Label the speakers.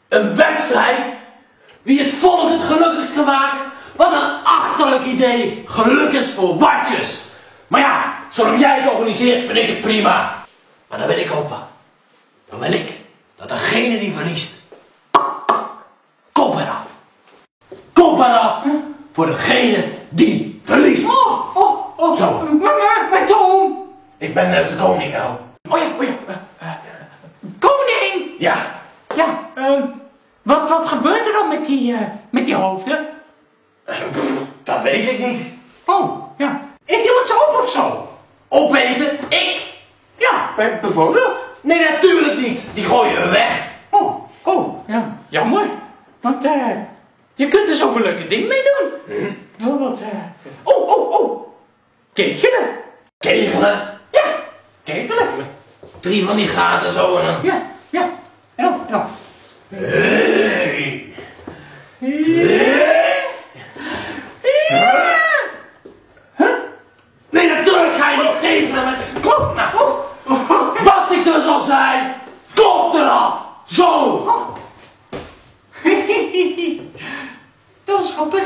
Speaker 1: Een wedstrijd? Wie het volk het gelukkigste maakt? Wat een achterlijk idee. Geluk is voor watjes. Maar ja, zolang jij het organiseert vind ik het prima. Maar dan wil ik ook wat. Dan wil ik dat degene die verliest... Kop eraf. Kop eraf. Voor degene die verliest. Zo.
Speaker 2: Maar Tom.
Speaker 1: Ik ben de koning nou.
Speaker 2: Oh ja. Koning.
Speaker 1: Ja.
Speaker 2: Ja, wat gebeurt er dan met die hoofden?
Speaker 1: Dat weet ik niet.
Speaker 2: Oh, ja. Eet iemand ze op of zo?
Speaker 1: Opeten? Ik?
Speaker 2: Ja, bijvoorbeeld.
Speaker 1: Nee, natuurlijk niet. Die gooien we weg.
Speaker 2: Oh, ja. Jammer. Want, je kunt er zoveel leuke dingen mee doen. Bijvoorbeeld, kegelen.
Speaker 1: Kegelen?
Speaker 2: Ja, kegelen.
Speaker 1: 3 van die gaten zo en dan...
Speaker 2: Ja. En dan.
Speaker 1: Hey. 2. Nee, natuurlijk ga je niet kegelen met... Klop nou. Wat ik dus al zei. Kop eraf. Zo.
Speaker 2: Dat was grappig.